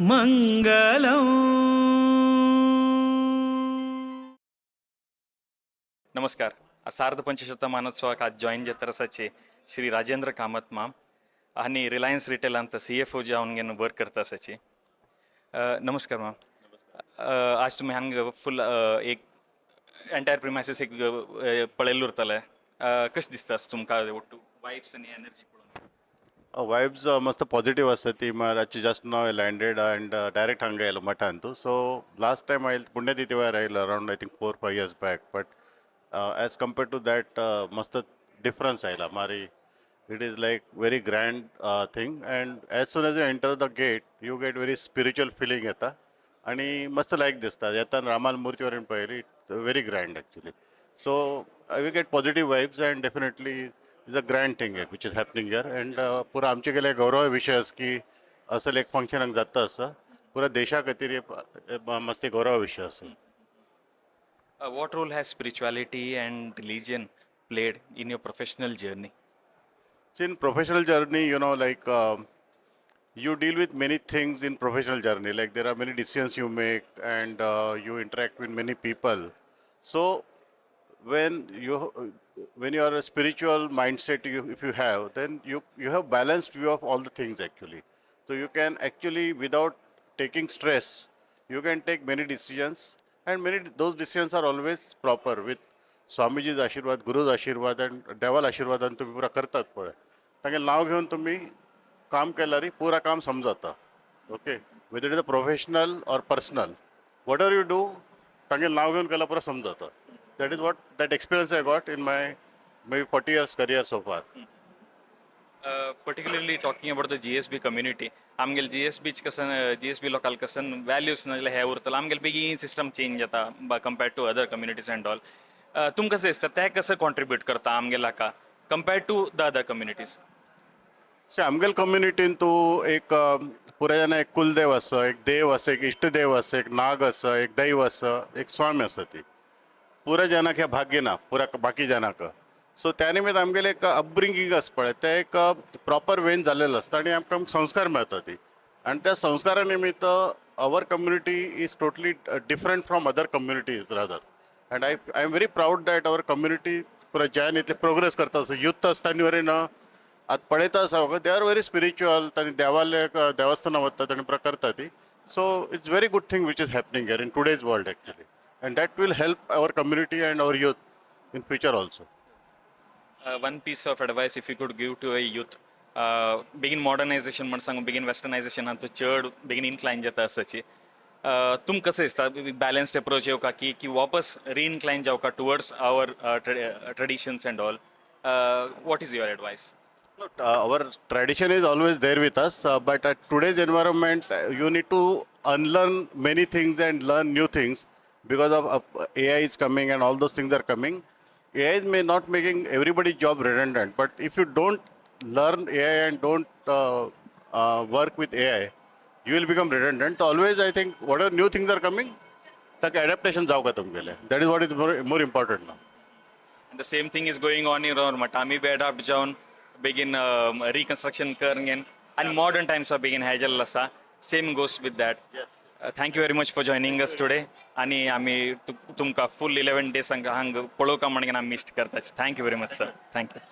मंगलम. नमस्कार. सार्ध पंचशतमानोत्सवाक आज जॉईन जातरसाचे श्री राजेंद्र कामत माम आणि रिलायन्स रिटेल ಅಂತ CFO जावन वर्क करता असाचे. नमस्कार मॅम. आज तुम्ही हांग फुल एक एंटायर प्रिमायसीस एक पळयल्लो उरतले. कशें दिसता तुमकां ओट्टू वायब्स आनी एनर्जी पळोवन? Vibes मस्त पॉझिटिव्ह असते ती रातची just now landed and direct हांगा येयलो मठान तू सो लास्ट टायम आयल पुण्यतिथी वेळार आयलो around I think 4-5 years back but as compared to that मस्त डिफरन्स आयला मारी it is like very grand thing and as soon as you enter the gate you get very spiritual feeling येता आणि मस्त लायक दिसता येताना रामाल मुर्ती वरेन पळयली very grand actually so we get positive vibes and definitely is a grand thing which is happening here and पुरा आमचे गेले गौरव विशय की असं एक फंक्शन जाता असं पुरा देशा खातीर मस्त गौरव विशय असं. What role has spirituality and religion played in your professional journey? So in professional journey, you know, like you deal with many things in professional journey. Like there are many decisions you make, and you interact with many people. So when you are a spiritual mindset, if you have, then you have balanced view of all the things actually. So you can actually without taking stress, you can take many decisions, and many those decisions are always proper with स्वामीजीचा आशीर्वाद, गुरुचा आशीर्वाद आणि देवाला आशीर्वादान तुम्ही पुरा करतात पळय तांगे नाव घेऊन तुम्ही काम केल्यार पुरा काम समजता. Okay whether it is a professional or personal whatever you do तांगे नाव घेऊन केल्यार पुरा समजता. That is what that experience I got in my maybe 40 years career so far. Particularly talking about the GSB community, आमगेल GSB कसन GSB local कसन values नाजाल्यार हे उरतलो आमगेल बेगीन सिस्टम चेंज जाता compared to other communities and all. तुमकां कशें दिसता ते कसं कॉन्ट्रीब्यूट करता आमगेल हाका compared to the other communities? आमगेल कम्युनिटीन तू एक पुऱ्या जाणां एक कुलदेव आसा, एक देव आसा, एक इष्टदेव आसा, एक नाग आसा, एक दैव आसा, एक स्वामी आसा ती पुऱ्या जनाक ह्या भाग्य ना पुऱ्या बाकी जनाक. सो त्या निमित्त आमगेले एक अपब्रिंगींग आसा पळय ते एक प्रॉपर वेन जाल्लेलो आसता आनी आमकां संस्कार मेळटा ती आनी त्या संस्कारा निमित्त our community is totally different from other communities rather and I am very proud that our community पुरा जैन इतले प्रोग्रेस करता आसा यूथ आसतना वरेन आता पळयता आसा दे आर व्हेरी स्पिरिच्युअल तांणी देवाले देवस्थानां वतात आनी पुरा करता ती. So it's very good thing which is happening here in today's world actually and that will help our community and our youth in future also. One piece of advice if you could give to a youth, begin modernization म्हण सांगू begin westernization आणि चड begin incline जाता आसाची तुम कसं दिसता balanced approach येवका की वापस रिइन्क्लाइन जावका towards our traditions and all? What is your advice? Our tradition is always there with us, but at today's environment, you need to unlearn many things and learn new things because of AI is coming and all those things are coming. AI is may not making everybody's job redundant, but if you don't learn AI and don't work with AI, you will become redundant. So always, I think, whatever new things are coming, तक adaptation जावं का तुमगेले. That is what is more important now. And the same thing is going on in our Matami be adapt जाऊन begin reconstruction करेंगे and modern times are begin हायजल असा same goes with that. Yes. Thank you very much for joining us today. आणि आम्ही तुमका full 11 days Hong पळोवका म्हणून आम्ही mist करता. Thank you very much sir. Thank you.